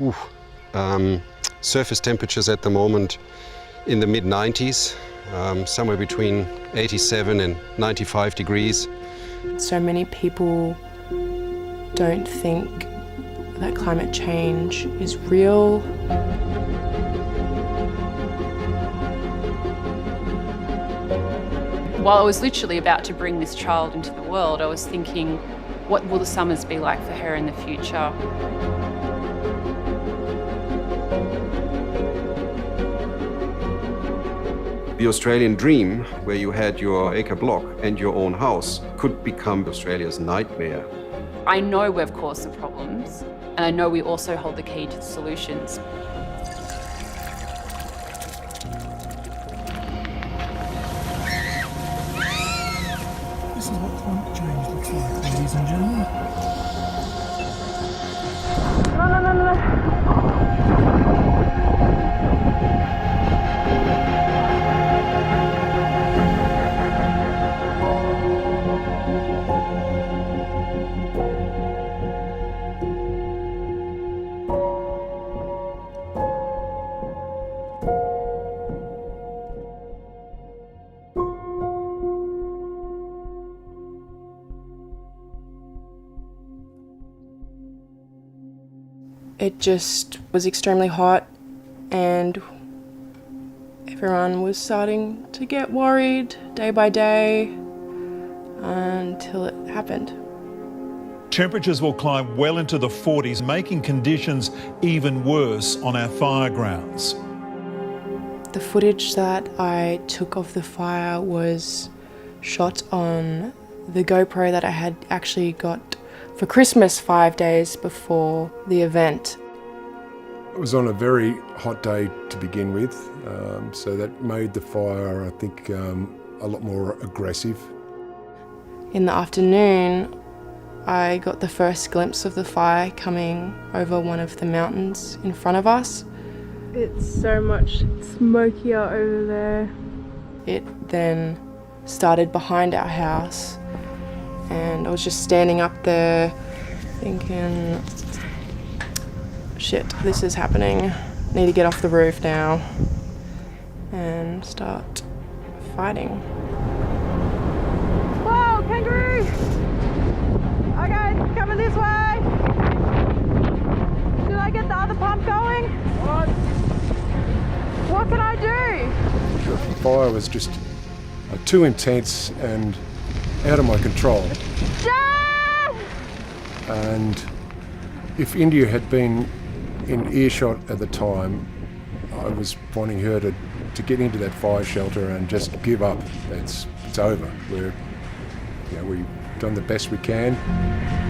Ooh. Surface temperatures at the moment in the mid-90s, somewhere between 87 and 95 degrees. So many people don't think that climate change is real. While I was literally about to bring this child into the world, I was thinking, what will the summers be like for her in the future? The Australian dream, where you had your acre block and your own house, could become Australia's nightmare. I know we've caused the problems, and I know we also hold the key to the solutions. This is what climate change looks like, ladies and gentlemen. No. It just was extremely hot and everyone was starting to get worried day by day until it happened. Temperatures will climb well into the 40s, making conditions even worse on our fire grounds. The footage that I took of the fire was shot on the GoPro that I had actually got for Christmas 5 days before the event. It was on a very hot day to begin with, so that made the fire, I think, a lot more aggressive. In the afternoon, I got the first glimpse of the fire coming over one of the mountains in front of us. It's so much smokier over there. It then started behind our house, and I was just standing up there thinking, shit, this is happening. Need to get off the roof now and start fighting. Whoa, kangaroo! Okay, coming this way. Should I get the other pump going? What can I do? The fire was just too intense and out of my control. Dad! And if India had been in earshot at the time, I was wanting her to get into that fire shelter and just give up. It's over. We've done the best we can.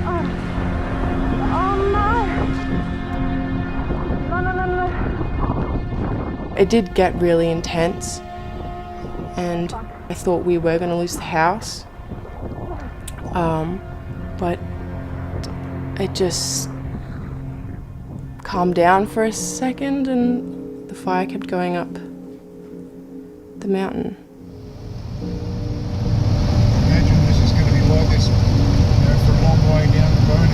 Oh no. It did get really intense, and I thought we were going to lose the house, but it just calmed down for a second and the fire kept going up the mountain. Imagine this is going to be like this for a long way down the road.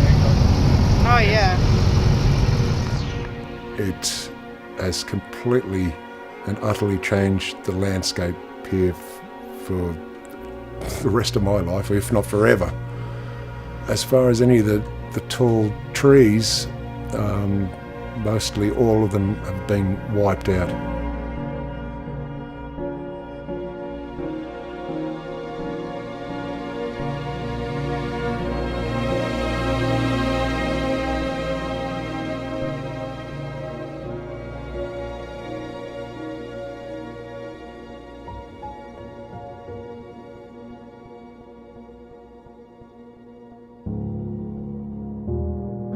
Oh yeah. It has completely and utterly changed the landscape here for the rest of my life, if not forever. As far as any of the tall trees, mostly all of them have been wiped out.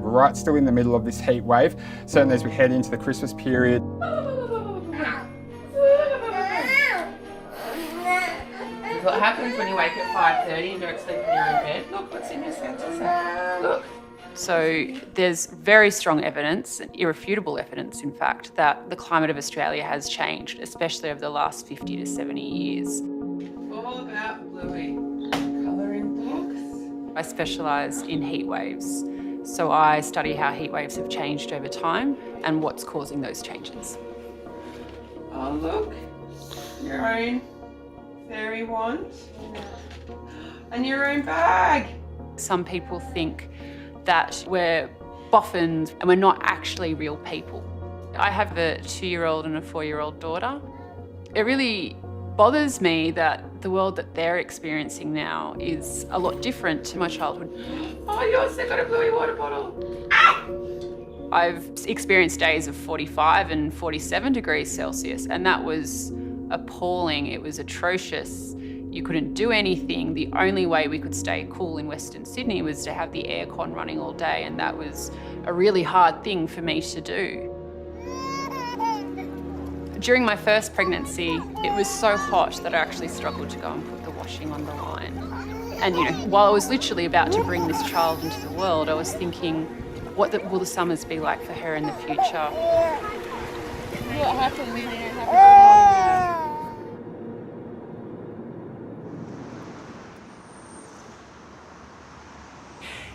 Right still in the middle of this heat wave, certainly as we head into the Christmas period. What happens when you wake at 5:30 and don't sleep in your own bed? Look what's in your sensor. Look. So there's very strong evidence, irrefutable evidence in fact, that the climate of Australia has changed, especially over the last 50 to 70 years. All about Bluey. Colouring books. I specialise in heat waves. So I study how heat waves have changed over time and what's causing those changes. Oh look, your own fairy wand and your own bag. Some people think that we're boffins and we're not actually real people. I have a 2-year-old and a 4-year-old daughter. It really bothers me that the world that they're experiencing now is a lot different to my childhood. Oh, you also got a bluey water bottle. Ah! I've experienced days of 45 and 47 degrees Celsius, and that was appalling. It was atrocious. You couldn't do anything. The only way we could stay cool in Western Sydney was to have the aircon running all day, and that was a really hard thing for me to do. During my first pregnancy, it was so hot that I actually struggled to go and put the washing on the line. And while I was literally about to bring this child into the world, I was thinking, what will the summers be like for her in the future? What happened?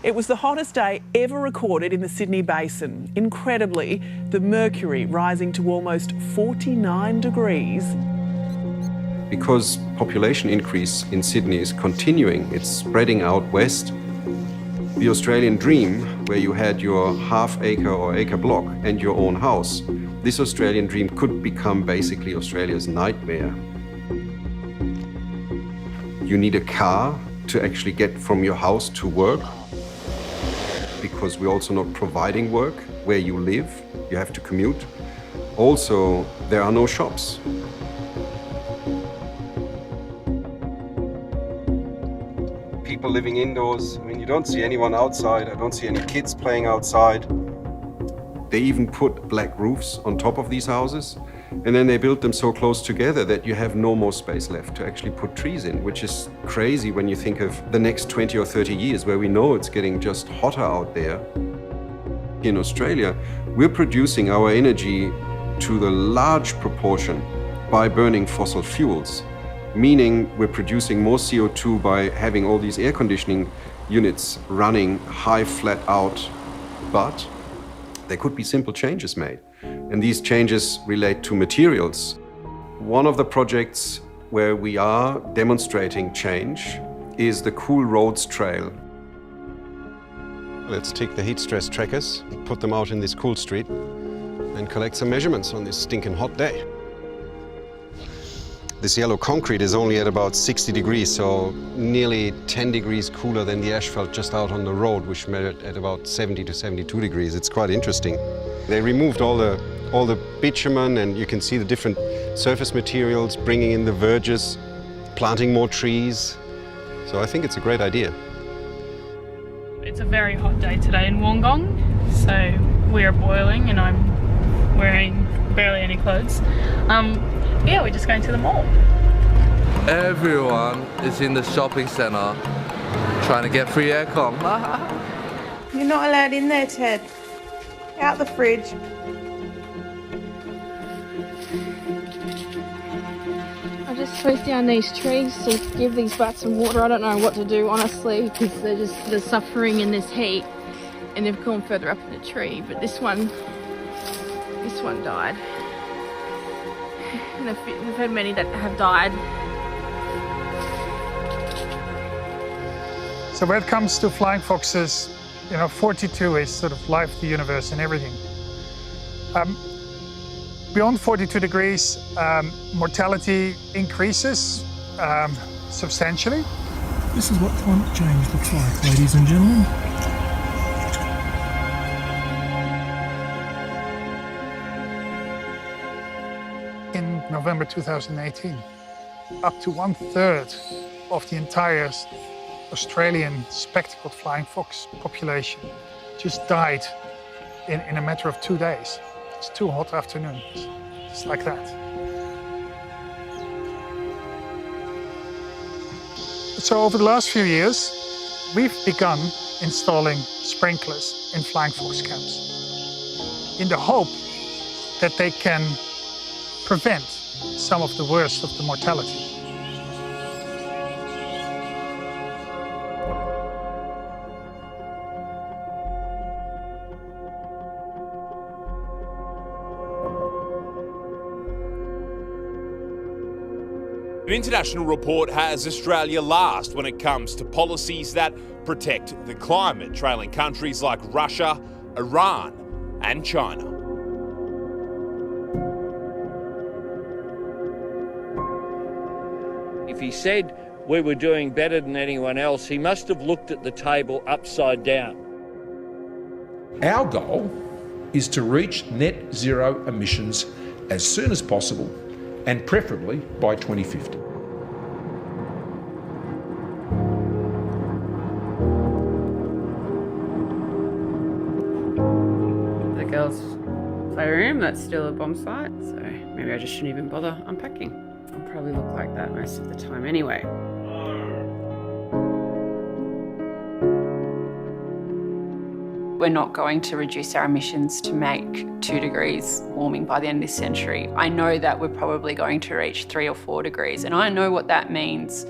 It was the hottest day ever recorded in the Sydney Basin. Incredibly, the mercury rising to almost 49 degrees. Because population increase in Sydney is continuing, it's spreading out west. The Australian dream, where you had your half-acre or acre block and your own house, this Australian dream could become basically Australia's nightmare. You need a car to actually get from your house to work, because we're also not providing work where you live. You have to commute. Also, there are no shops. People living indoors, I mean, you don't see anyone outside. I don't see any kids playing outside. They even put black roofs on top of these houses, and then they built them so close together that you have no more space left to actually put trees in, which is crazy when you think of the next 20 or 30 years, where we know it's getting just hotter out there. In Australia, we're producing our energy to the large proportion by burning fossil fuels, meaning we're producing more CO2 by having all these air conditioning units running high flat out. But there could be simple changes made. And these changes relate to materials. One of the projects where we are demonstrating change is the Cool Roads Trail. Let's take the heat stress trackers, put them out in this cool street, and collect some measurements on this stinking hot day. This yellow concrete is only at about 60 degrees, so nearly 10 degrees cooler than the asphalt just out on the road, which measured at about 70 to 72 degrees. It's quite interesting. They removed all the bitumen, and you can see the different surface materials, bringing in the verges, planting more trees. So I think it's a great idea. It's a very hot day today in Wollongong, so we are boiling and I'm wearing barely any clothes. Yeah, we're just going to the mall. Everyone is in the shopping centre trying to get free aircon. You're not allowed in there, Ted. Out the fridge. I just twist down these trees to give these bats some water. I don't know what to do, honestly, because they're suffering in this heat, and they've gone further up in the tree. But this one died. And we've had many that have died. So when it comes to flying foxes, 42 is sort of life, the universe, and everything. Beyond 42 degrees, mortality increases substantially. This is what climate change looks like, ladies and gentlemen. In November 2018, up to 1/3 of the entire Australian spectacled flying fox population just died in a matter of 2 days. It's 2 hot afternoons, just like that. So over the last few years, we've begun installing sprinklers in flying fox camps in the hope that they can prevent some of the worst of the mortality. An international report has Australia last when it comes to policies that protect the climate, trailing countries like Russia, Iran and China. If he said we were doing better than anyone else, he must have looked at the table upside down. Our goal is to reach net zero emissions as soon as possible and preferably by 2050. The girls' playroom, that's still a bomb site, so maybe I just shouldn't even bother unpacking. I'll probably look like that most of the time anyway. We're not going to reduce our emissions to make 2 degrees warming by the end of this century. I know that we're probably going to reach 3 or 4 degrees, and I know what that means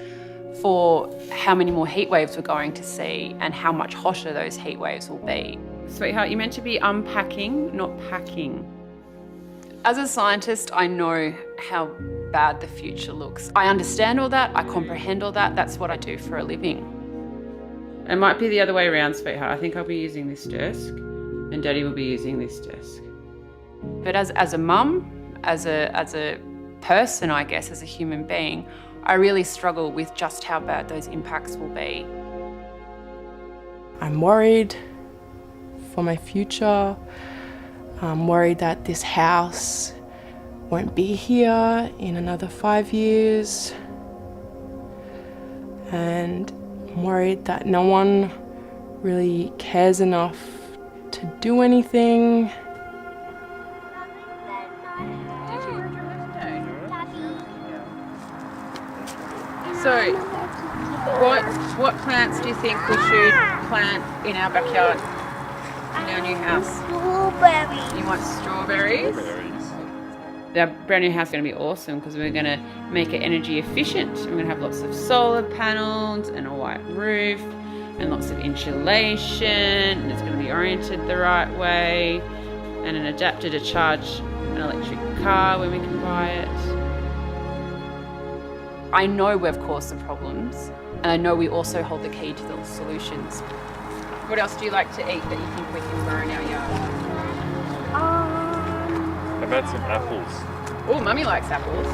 for how many more heat waves we're going to see and how much hotter those heat waves will be. Sweetheart, you're meant to be unpacking, not packing. As a scientist, I know how bad the future looks. I understand all that, I comprehend all that, that's what I do for a living. It might be the other way around, sweetheart. I think I'll be using this desk and Daddy will be using this desk. But as a mum, as a person, I guess, as a human being, I really struggle with just how bad those impacts will be. I'm worried for my future. I'm worried that this house won't be here in another 5 years. And I'm worried that no one really cares enough to do anything. So, what plants do you think we should plant in our backyard, in our new house? Strawberries. You want strawberries? The brand new house is going to be awesome because we're going to make it energy efficient. We're going to have lots of solar panels and a white roof and lots of insulation, and it's going to be oriented the right way, and an adapter to charge an electric car when we can buy it. I know we've caused some problems, and I know we also hold the key to the solutions. What else do you like to eat that you think we can grow in our yard? How about some apples? Oh, Mummy likes apples.